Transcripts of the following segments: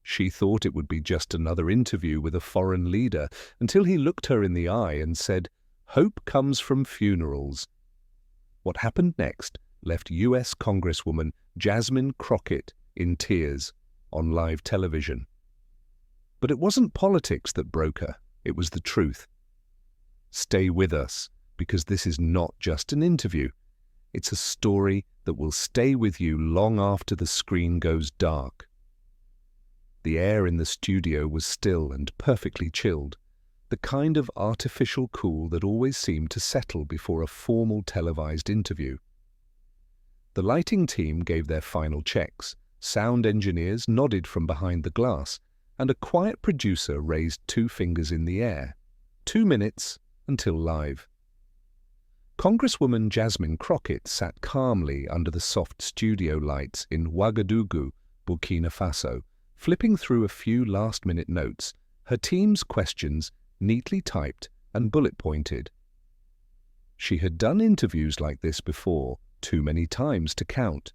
She thought it would be just another interview with a foreign leader until he looked her in the eye and said, "Hope comes from funerals." What happened next left US Congresswoman Jasmine Crockett in tears on live television. But it wasn't politics that broke her, it was the truth. Stay with us, because this is not just an interview. It's a story that will stay with you long after the screen goes dark. The air in the studio was still and perfectly chilled, the kind of artificial cool that always seemed to settle before a formal televised interview. The lighting team gave their final checks, sound engineers nodded from behind the glass, and a quiet producer raised 2 fingers in the air. 2 minutes until live. Congresswoman Jasmine Crockett sat calmly under the soft studio lights in Ouagadougou, Burkina Faso, flipping through a few last-minute notes, her team's questions neatly typed and bullet-pointed. She had done interviews like this before, too many times to count.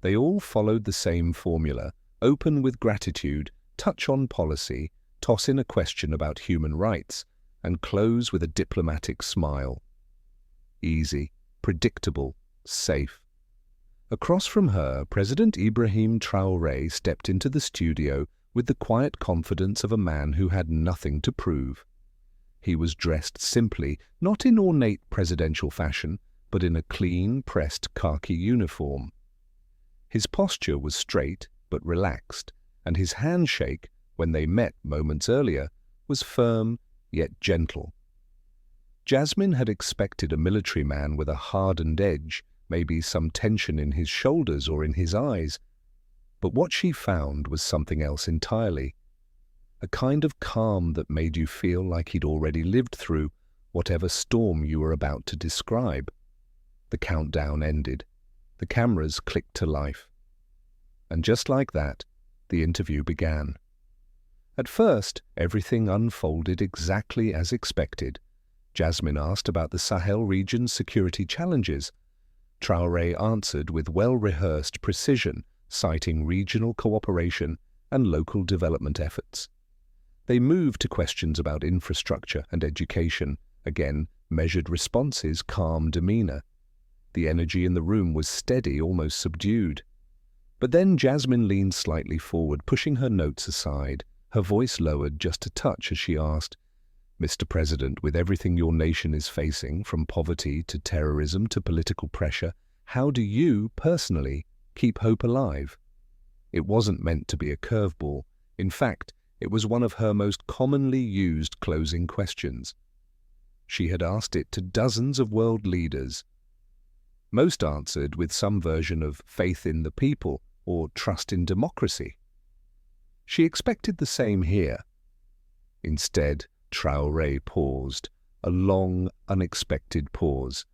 They all followed the same formula: open with gratitude, touch on policy, toss in a question about human rights, and close with a diplomatic smile. Easy, predictable, safe. Across from her, President Ibrahim Traoré stepped into the studio with the quiet confidence of a man who had nothing to prove. He was dressed simply, not in ornate presidential fashion, but in a clean, pressed khaki uniform. His posture was straight but relaxed, and his handshake, when they met moments earlier, was firm yet gentle. Jasmine had expected a military man with a hardened edge, maybe some tension in his shoulders or in his eyes. But what she found was something else entirely. A kind of calm that made you feel like he'd already lived through whatever storm you were about to describe. The countdown ended. The cameras clicked to life. And just like that, the interview began. At first, everything unfolded exactly as expected. Jasmine asked about the Sahel region's security challenges. Traoré answered with well-rehearsed precision, citing regional cooperation and local development efforts. They moved to questions about infrastructure and education, again, measured responses, calm demeanor. The energy in the room was steady, almost subdued. But then Jasmine leaned slightly forward, pushing her notes aside. Her voice lowered just a touch as she asked, "Mr. President, with everything your nation is facing, from poverty to terrorism to political pressure, how do you, personally, keep hope alive?" It wasn't meant to be a curveball. In fact, it was one of her most commonly used closing questions. She had asked it to dozens of world leaders. Most answered with some version of faith in the people or trust in democracy. She expected the same here. Instead, Traoré paused, a long, unexpected pause.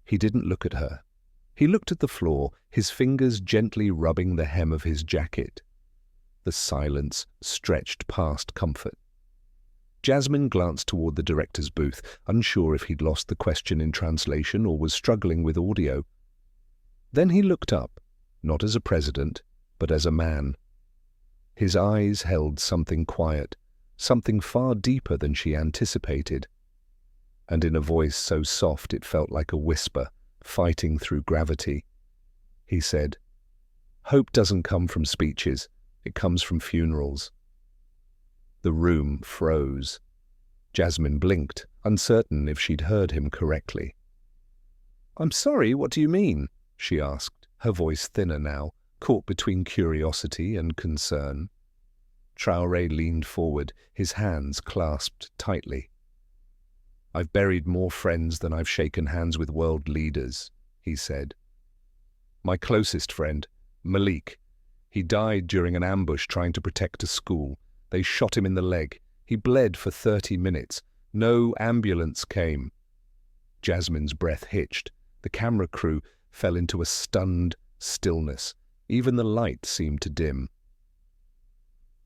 He didn't look at her. He looked at the floor, his fingers gently rubbing the hem of his jacket. The silence stretched past comfort. Jasmine glanced toward the director's booth, unsure if he'd lost the question in translation or was struggling with audio. Then he looked up, not as a president, but as a man. His eyes held something quiet, something far deeper than she anticipated. And in a voice so soft it felt like a whisper, fighting through gravity, he said, "Hope doesn't come from speeches, it comes from funerals." The room froze. Jasmine blinked, uncertain if she'd heard him correctly. "I'm sorry, what do you mean?" she asked, her voice thinner now, caught between curiosity and concern. Traoré leaned forward, his hands clasped tightly. "I've buried more friends than I've shaken hands with world leaders," he said. "My closest friend, Malik, he died during an ambush trying to protect a school. They shot him in the leg. He bled for 30 minutes. No ambulance came." Jasmine's breath hitched. The camera crew fell into a stunned stillness. Even the light seemed to dim.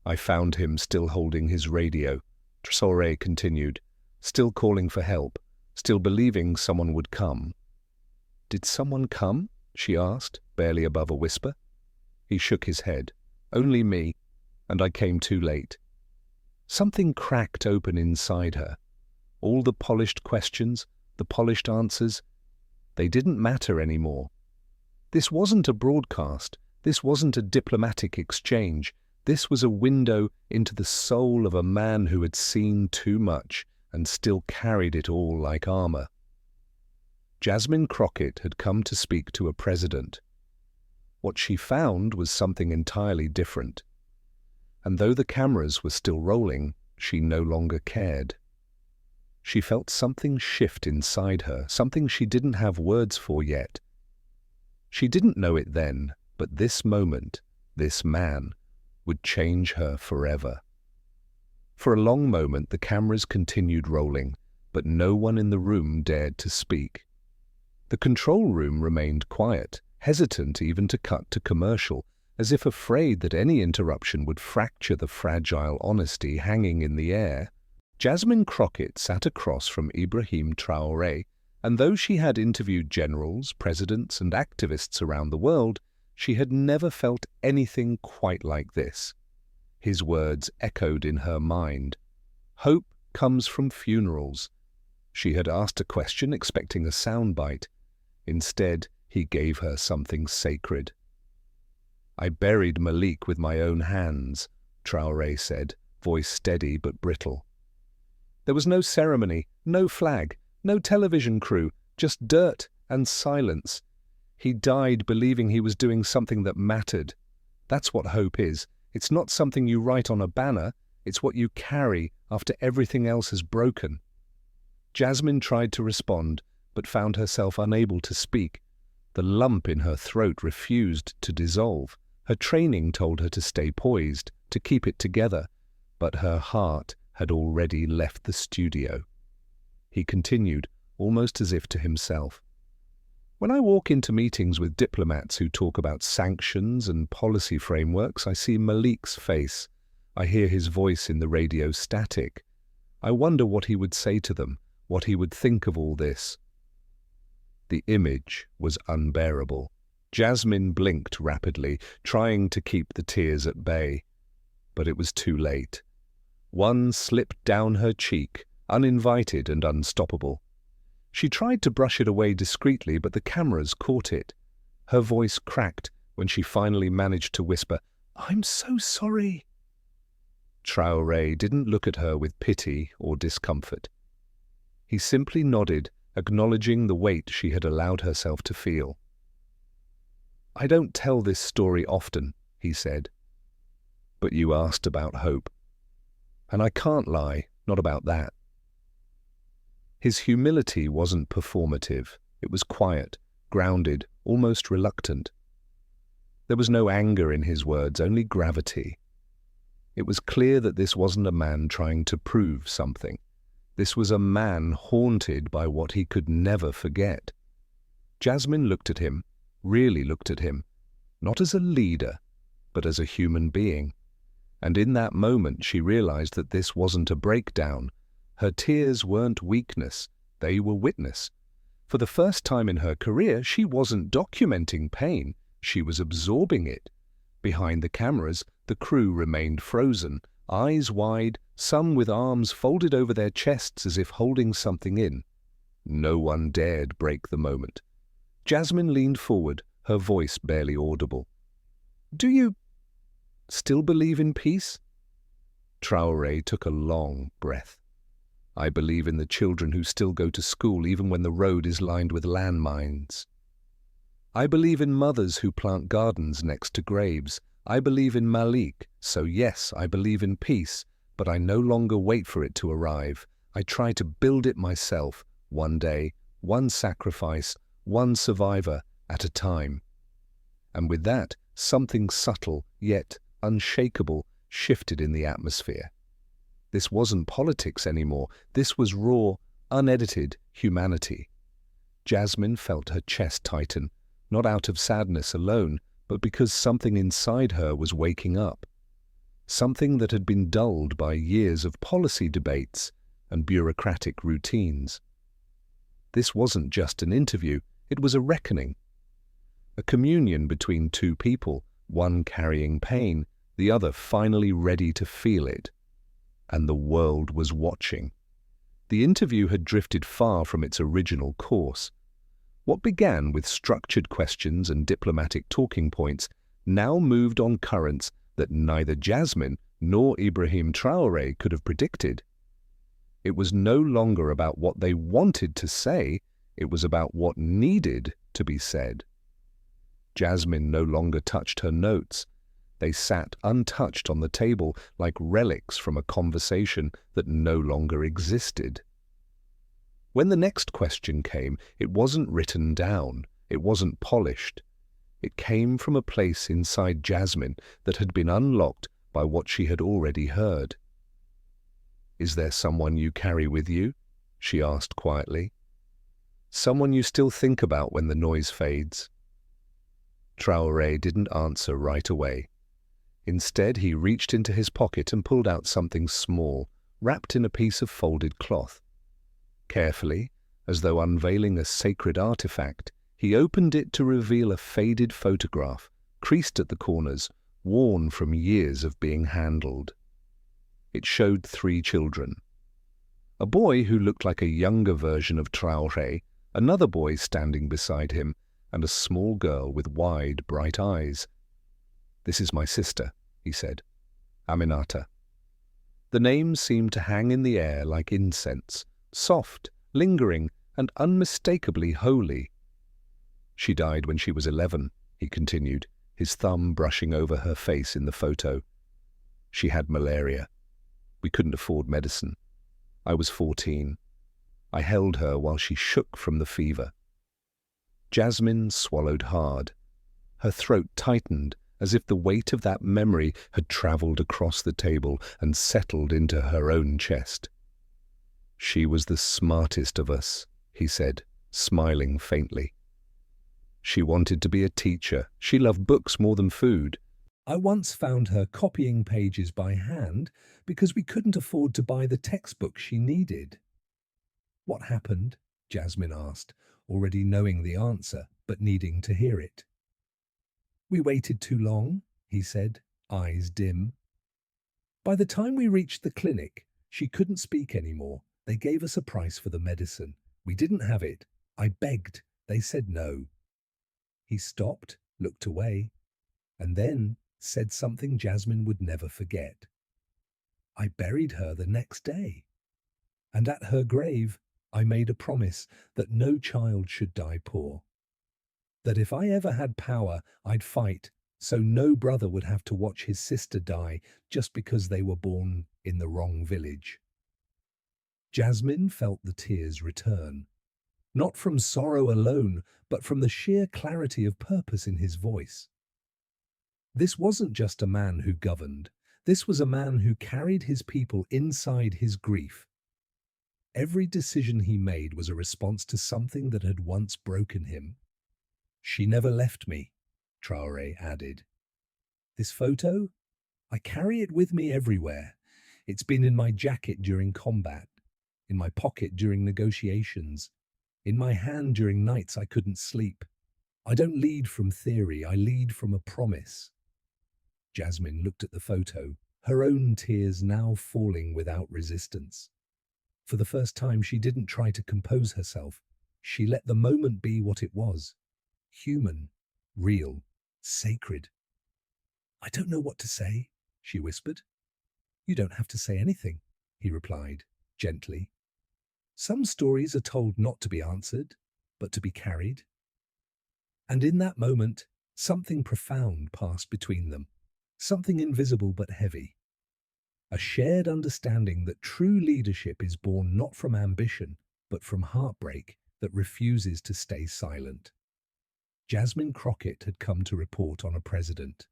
"I found him still holding his radio," Traoré continued, "still calling for help, still believing someone would come." "Did someone come?" she asked, barely above a whisper. He shook his head. "Only me. and I came too late. Something cracked open inside her. All the polished questions, the polished answers, they didn't matter anymore. This wasn't a broadcast. This wasn't a diplomatic exchange. This was a window into the soul of a man who had seen too much and still carried it all like armor. Jasmine Crockett had come to speak to a president. What she found was something entirely different. And though the cameras were still rolling, she no longer cared. She felt something shift inside her, something she didn't have words for yet. She didn't know it then, but this moment, this man, would change her forever. For a long moment the cameras continued rolling, but no one in the room dared to speak. The control room remained quiet, hesitant even to cut to commercial, as if afraid that any interruption would fracture the fragile honesty hanging in the air. Jasmine Crockett sat across from Ibrahim Traoré, and though she had interviewed generals, presidents, and activists around the world, she had never felt anything quite like this. His words echoed in her mind. Hope comes from funerals. She had asked a question expecting a soundbite. Instead, he gave her something sacred. I buried Malik with my own hands, Traoré said, voice steady but brittle. There was no ceremony, no flag, no television crew, just dirt and silence. He died believing he was doing something that mattered. That's what hope is. It's not something you write on a banner, it's what you carry after everything else has broken. Jasmine tried to respond, but found herself unable to speak. The lump in her throat refused to dissolve. Her training told her to stay poised, to keep it together, but her heart had already left the studio. He continued, almost as if to himself. When I walk into meetings with diplomats who talk about sanctions and policy frameworks, I see Malik's face. I hear his voice in the radio static. I wonder what he would say to them, what he would think of all this. The image was unbearable. Jasmine blinked rapidly, trying to keep the tears at bay. But it was too late. One slipped down her cheek, uninvited and unstoppable. She tried to brush it away discreetly, but the cameras caught it. Her voice cracked when she finally managed to whisper, "I'm so sorry." Traoré didn't look at her with pity or discomfort. He simply nodded, acknowledging the weight she had allowed herself to feel. "I don't tell this story often," he said, "but you asked about hope. And I can't lie, not about that." His humility wasn't performative. It was quiet, grounded, almost reluctant. There was no anger in his words, only gravity. It was clear that this wasn't a man trying to prove something. This was a man haunted by what he could never forget. Jasmine looked at him, really looked at him, not as a leader, but as a human being. And in that moment she realized that this wasn't a breakdown. Her tears weren't weakness, they were witness. For the first time in her career, she wasn't documenting pain, she was absorbing it. Behind the cameras, the crew remained frozen, eyes wide, some with arms folded over their chests as if holding something in. No one dared break the moment. Jasmine leaned forward, her voice barely audible. "Do you still believe in peace?" Traoré took a long breath. "I believe in the children who still go to school even when the road is lined with landmines. I believe in mothers who plant gardens next to graves. I believe in Malik, so yes, I believe in peace, but I no longer wait for it to arrive. I try to build it myself, one day, one sacrifice, one survivor at a time." And with that, something subtle, yet unshakable, shifted in the atmosphere. This wasn't politics anymore. This was raw, unedited humanity. Jasmine felt her chest tighten, not out of sadness alone, but because something inside her was waking up. Something that had been dulled by years of policy debates and bureaucratic routines. This wasn't just an interview, it was a reckoning. A communion between two people, one carrying pain, the other finally ready to feel it. And the world was watching. The interview had drifted far from its original course. What began with structured questions and diplomatic talking points now moved on currents that neither Jasmine nor Ibrahim Traoré could have predicted. It was no longer about what they wanted to say, it was about what needed to be said. Jasmine no longer touched her notes. They sat untouched on the table like relics from a conversation that no longer existed. When the next question came, it wasn't written down, it wasn't polished. It came from a place inside Jasmine that had been unlocked by what she had already heard. "Is there someone you carry with you?" she asked quietly. "Someone you still think about when the noise fades?" Traoré didn't answer right away. Instead, he reached into his pocket and pulled out something small, wrapped in a piece of folded cloth. Carefully, as though unveiling a sacred artifact, he opened it to reveal a faded photograph, creased at the corners, worn from years of being handled. It showed 3 children. A boy who looked like a younger version of Traoré, another boy standing beside him, and a small girl with wide, bright eyes. "This is my sister," he said, "Aminata." The name seemed to hang in the air like incense, soft, lingering, and unmistakably holy. "She died when she was 11, he continued, his thumb brushing over her face in the photo. "She had malaria. We couldn't afford medicine. I was 14. I held her while she shook from the fever." Jasmine swallowed hard. Her throat tightened as if the weight of that memory had travelled across the table and settled into her own chest. "She was the smartest of us," he said, smiling faintly. "She wanted to be a teacher. She loved books more than food. I once found her copying pages by hand because we couldn't afford to buy the textbook she needed." "What happened?" Jasmine asked, already knowing the answer, but needing to hear it. "We waited too long," he said, eyes dim. "By the time we reached the clinic, she couldn't speak anymore. They gave us a price for the medicine. We didn't have it. I begged. They said no." He stopped, looked away, and then said something Jasmine would never forget. "I buried her the next day. And at her grave, I made a promise that no child should die poor. That if I ever had power, I'd fight, so no brother would have to watch his sister die just because they were born in the wrong village." Jasmine felt the tears return, not from sorrow alone, but from the sheer clarity of purpose in his voice. This wasn't just a man who governed. This was a man who carried his people inside his grief. Every decision he made was a response to something that had once broken him. "She never left me," Traoré added. "This photo? I carry it with me everywhere. It's been in my jacket during combat, in my pocket during negotiations, in my hand during nights I couldn't sleep. I don't lead from theory, I lead from a promise." Jasmine looked at the photo, her own tears now falling without resistance. For the first time, she didn't try to compose herself. She let the moment be what it was. Human, real, sacred. "I don't know what to say," she whispered. "You don't have to say anything," he replied, gently. "Some stories are told not to be answered, but to be carried." And in that moment, something profound passed between them, something invisible but heavy. A shared understanding that true leadership is born not from ambition, but from heartbreak that refuses to stay silent. Jasmine Crockett had come to report on a president.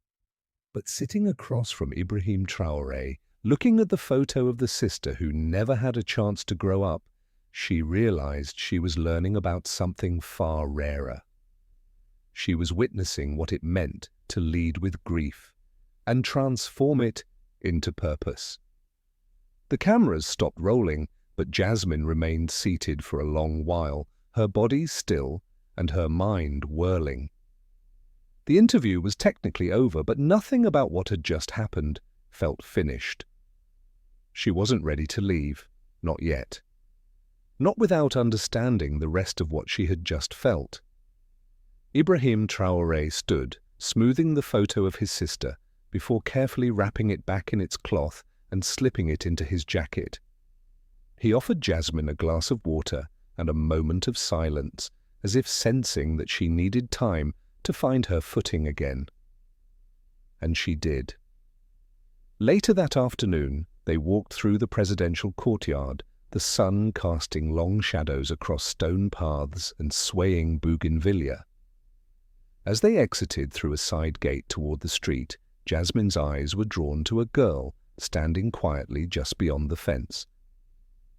But sitting across from Ibrahim Traoré, looking at the photo of the sister who never had a chance to grow up, she realized she was learning about something far rarer. She was witnessing what it meant to lead with grief and transform it into purpose. The cameras stopped rolling, but Jasmine remained seated for a long while, her body still and her mind whirling. The interview was technically over, but nothing about what had just happened felt finished. She wasn't ready to leave, not yet. Not without understanding the rest of what she had just felt. Ibrahim Traoré stood, smoothing the photo of his sister, before carefully wrapping it back in its cloth and slipping it into his jacket. He offered Jasmine a glass of water and a moment of silence, as if sensing that she needed time to find her footing again. And she did. Later that afternoon, they walked through the presidential courtyard, the sun casting long shadows across stone paths and swaying bougainvillea. As they exited through a side gate toward the street, Jasmine's eyes were drawn to a girl standing quietly just beyond the fence.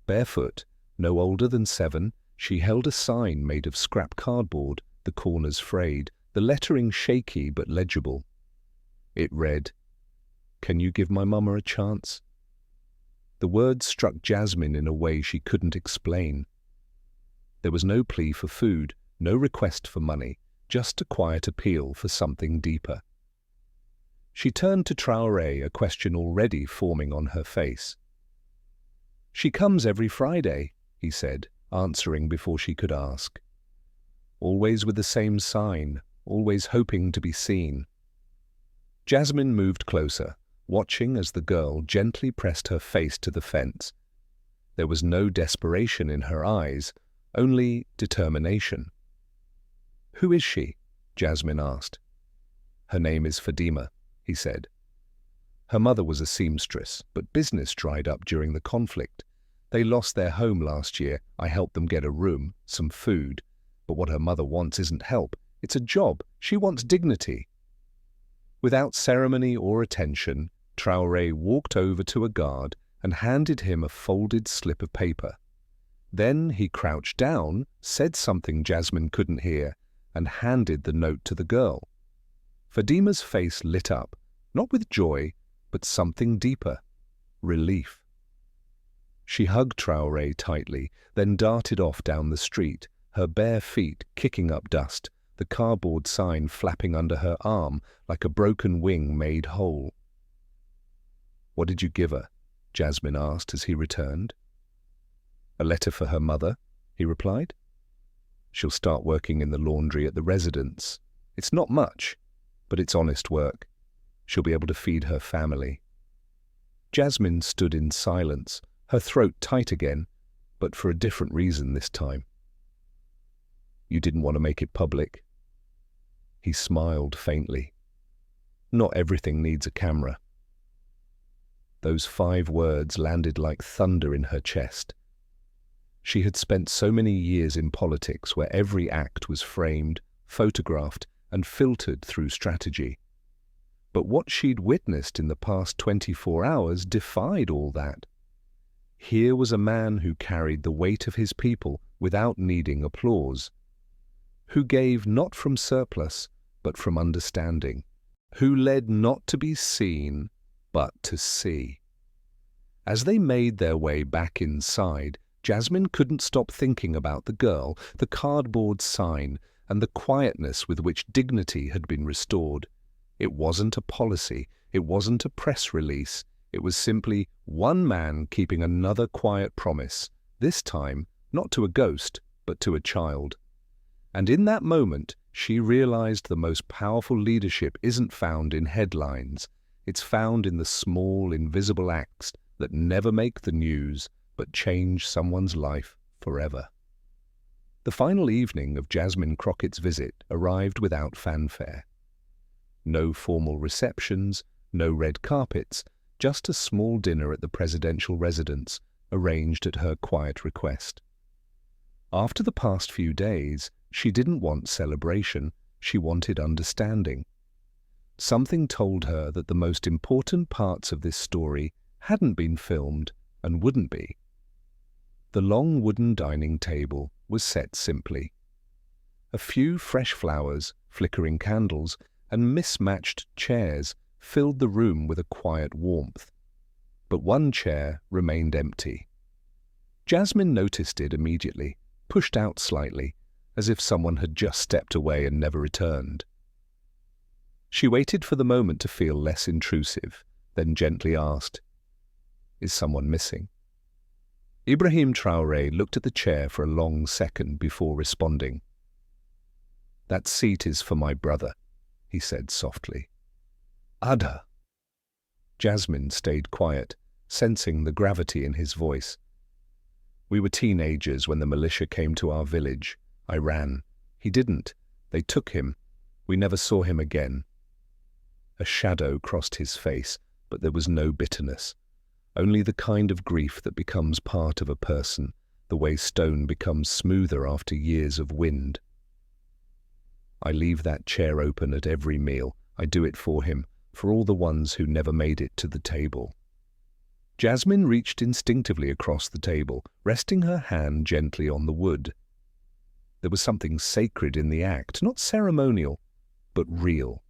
Barefoot, no older than 7, she held a sign made of scrap cardboard, the corners frayed, the lettering shaky but legible. It read, "Can you give my mama a chance?" The words struck Jasmine in a way she couldn't explain. There was no plea for food, no request for money, just a quiet appeal for something deeper. She turned to Traoré, a question already forming on her face. "She comes every Friday," he said, answering before she could ask. "Always with the same sign, always hoping to be seen." Jasmine moved closer, watching as the girl gently pressed her face to the fence. There was no desperation in her eyes, only determination. "Who is she?" Jasmine asked. "Her name is Fadima," he said. Her mother was a seamstress, but business dried up during the conflict. They lost their home last year. I helped them get a room, some food. But what her mother wants isn't help. It's a job. She wants dignity. Without ceremony or attention, Traoré walked over to a guard and handed him a folded slip of paper. Then he crouched down, said something Jasmine couldn't hear, and handed the note to the girl. Fadima's face lit up, not with joy, but something deeper, relief. She hugged Traoré tightly, then darted off down the street, her bare feet kicking up dust, the cardboard sign flapping under her arm like a broken wing made whole. "What did you give her?" Jasmine asked as he returned. "A letter for her mother," he replied. "She'll start working in the laundry at the residence. It's not much, but it's honest work. She'll be able to feed her family." Jasmine stood in silence, her throat tight again, but for a different reason this time. "You didn't want to make it public." He smiled faintly. "Not everything needs a camera." Those 5 words landed like thunder in her chest. She had spent so many years in politics where every act was framed, photographed, and filtered through strategy. But what she'd witnessed in the past 24 hours defied all that. Here was a man who carried the weight of his people without needing applause, who gave not from surplus, but from understanding, who led not to be seen, but to see. As they made their way back inside, Jasmine couldn't stop thinking about the girl, the cardboard sign, and the quietness with which dignity had been restored. It wasn't a policy, it wasn't a press release, it was simply one man keeping another quiet promise, this time not to a ghost, but to a child. And in that moment, she realized the most powerful leadership isn't found in headlines. It's found in the small, invisible acts that never make the news, but change someone's life forever. The final evening of Jasmine Crockett's visit arrived without fanfare. No formal receptions, no red carpets, just a small dinner at the presidential residence, arranged at her quiet request. After the past few days, she didn't want celebration, she wanted understanding. Something told her that the most important parts of this story hadn't been filmed and wouldn't be. The long wooden dining table was set simply. A few fresh flowers, flickering candles, and mismatched chairs filled the room with a quiet warmth. But one chair remained empty. Jasmine noticed it immediately, pushed out slightly, as if someone had just stepped away and never returned. She waited for the moment to feel less intrusive, then gently asked, "Is someone missing?" Ibrahim Traoré looked at the chair for a long second before responding. "That seat is for my brother," he said softly. "Ada." Jasmine stayed quiet, sensing the gravity in his voice. "We were teenagers when the militia came to our village. I ran. He didn't. They took him. We never saw him again." A shadow crossed his face, but there was no bitterness. Only the kind of grief that becomes part of a person, the way stone becomes smoother after years of wind. "I leave that chair open at every meal. I do it for him, for all the ones who never made it to the table." Jasmine reached instinctively across the table, resting her hand gently on the wood. There was something sacred in the act, not ceremonial, but real.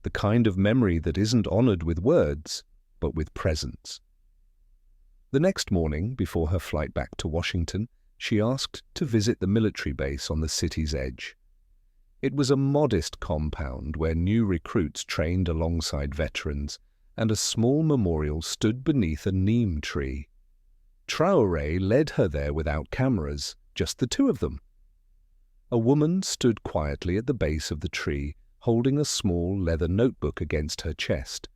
The kind of memory that isn't honored with words, but with presence. The next morning, before her flight back to Washington, she asked to visit the military base on the city's edge. It was a modest compound where new recruits trained alongside veterans, and a small memorial stood beneath a neem tree. Traoré led her there without cameras, just the two of them. A woman stood quietly at the base of the tree, holding a small leather notebook against her chest.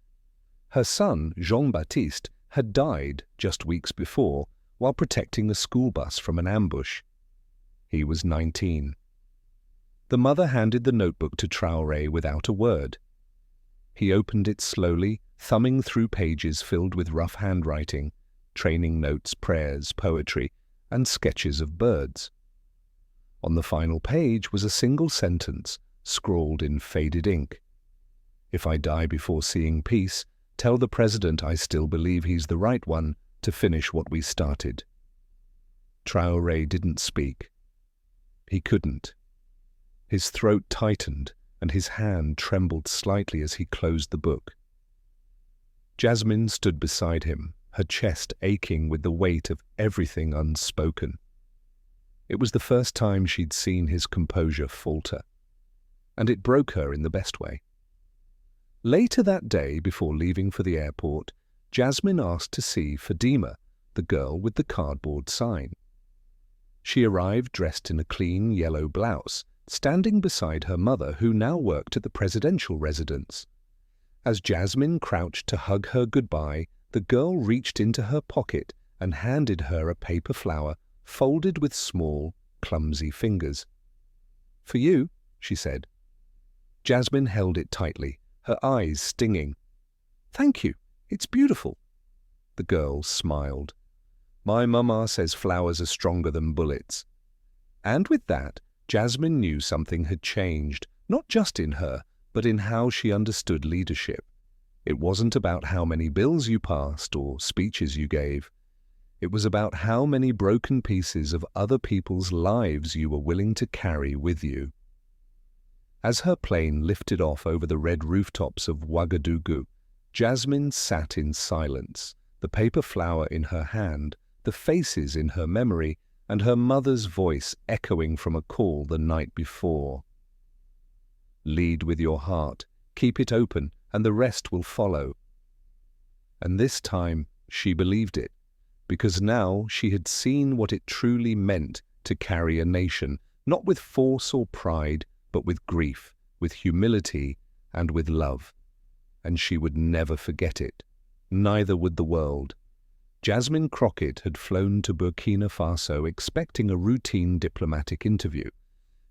Her son, Jean-Baptiste, had died just weeks before while protecting a school bus from an ambush. He was 19. The mother handed the notebook to Traoré without a word. He opened it slowly, thumbing through pages filled with rough handwriting, training notes, prayers, poetry, and sketches of birds. On the final page was a single sentence, scrawled in faded ink. "If I die before seeing peace, tell the president I still believe he's the right one to finish what we started." Traoré didn't speak. He couldn't. His throat tightened, and his hand trembled slightly as he closed the book. Jasmine stood beside him, her chest aching with the weight of everything unspoken. It was the first time she'd seen his composure falter, and it broke her in the best way. Later that day, before leaving for the airport, Jasmine asked to see Fadima, the girl with the cardboard sign. She arrived dressed in a clean yellow blouse, standing beside her mother, who now worked at the presidential residence. As Jasmine crouched to hug her goodbye, the girl reached into her pocket and handed her a paper flower folded with small, clumsy fingers. "For you," she said. Jasmine held it tightly, her eyes stinging. "Thank you. It's beautiful." The girl smiled. "My mama says flowers are stronger than bullets." And with that, Jasmine knew something had changed, not just in her, but in how she understood leadership. It wasn't about how many bills you passed or speeches you gave. It was about how many broken pieces of other people's lives you were willing to carry with you. As her plane lifted off over the red rooftops of Ouagadougou, Jasmine sat in silence, the paper flower in her hand, the faces in her memory, and her mother's voice echoing from a call the night before. "Lead with your heart, keep it open, and the rest will follow." And this time she believed it, because now she had seen what it truly meant to carry a nation, not with force or pride, but with grief, with humility, and with love. And she would never forget it. Neither would the world. Jasmine Crockett had flown to Burkina Faso expecting a routine diplomatic interview.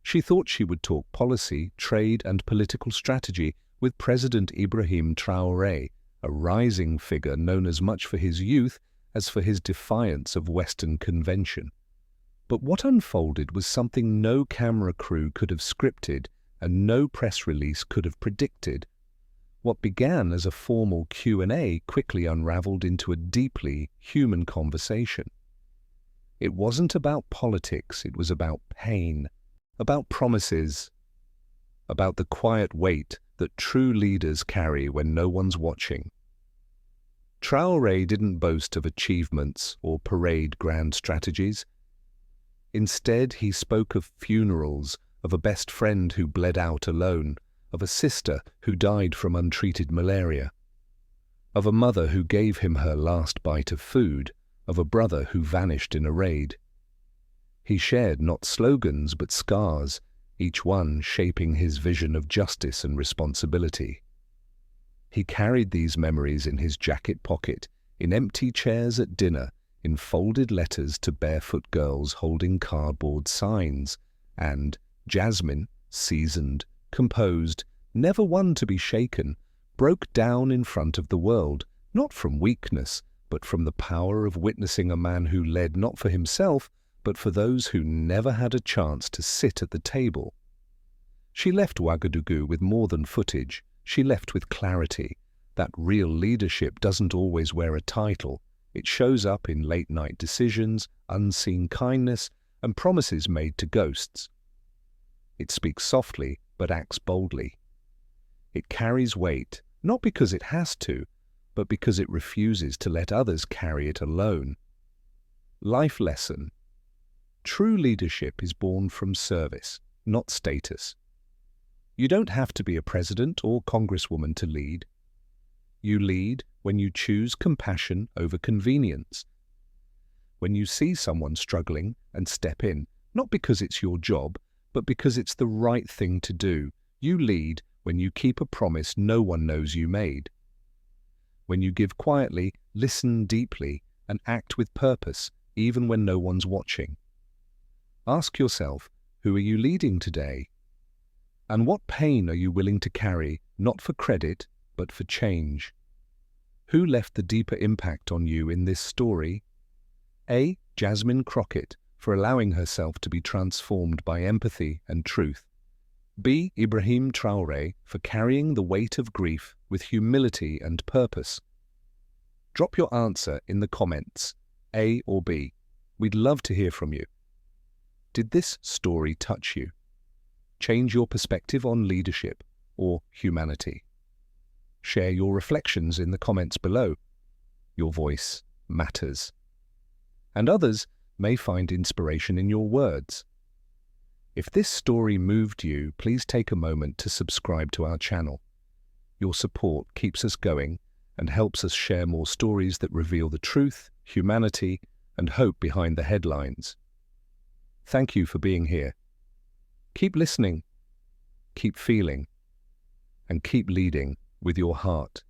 She thought she would talk policy, trade, and political strategy with President Ibrahim Traoré, a rising figure known as much for his youth as for his defiance of Western convention. But what unfolded was something no camera crew could have scripted and no press release could have predicted. What began as a formal Q&A quickly unraveled into a deeply human conversation. It wasn't about politics, it was about pain, about promises, about the quiet weight that true leaders carry when no one's watching. Traoré didn't boast of achievements or parade grand strategies. Instead, he spoke of funerals, of a best friend who bled out alone, of a sister who died from untreated malaria, of a mother who gave him her last bite of food, of a brother who vanished in a raid. He shared not slogans but scars, each one shaping his vision of justice and responsibility. He carried these memories in his jacket pocket, in empty chairs at dinner, in folded letters to barefoot girls holding cardboard signs, and Jasmine, seasoned, composed, never one to be shaken, broke down in front of the world, not from weakness, but from the power of witnessing a man who led not for himself, but for those who never had a chance to sit at the table. She left Ouagadougou with more than footage. She left with clarity. That real leadership doesn't always wear a title. It shows up in late-night decisions, unseen kindness, and promises made to ghosts. It speaks softly, but acts boldly. It carries weight, not because it has to, but because it refuses to let others carry it alone. Life lesson. True leadership is born from service, not status. You don't have to be a president or congresswoman to lead. You lead when you choose compassion over convenience. When you see someone struggling and step in, not because it's your job, but because it's the right thing to do. You lead when you keep a promise no one knows you made. When you give quietly, listen deeply, and act with purpose, even when no one's watching. Ask yourself, who are you leading today? And what pain are you willing to carry, not for credit, but for change? Who left the deeper impact on you in this story? A. Jasmine Crockett, for allowing herself to be transformed by empathy and truth. B. Ibrahim Traoré, for carrying the weight of grief with humility and purpose. Drop your answer in the comments, A or B. We'd love to hear from you. Did this story touch you? Change your perspective on leadership or humanity? Share your reflections in the comments below. Your voice matters. And others may find inspiration in your words. If this story moved you, please take a moment to subscribe to our channel. Your support keeps us going and helps us share more stories that reveal the truth, humanity, and hope behind the headlines. Thank you for being here. Keep listening, keep feeling, and keep leading with your heart.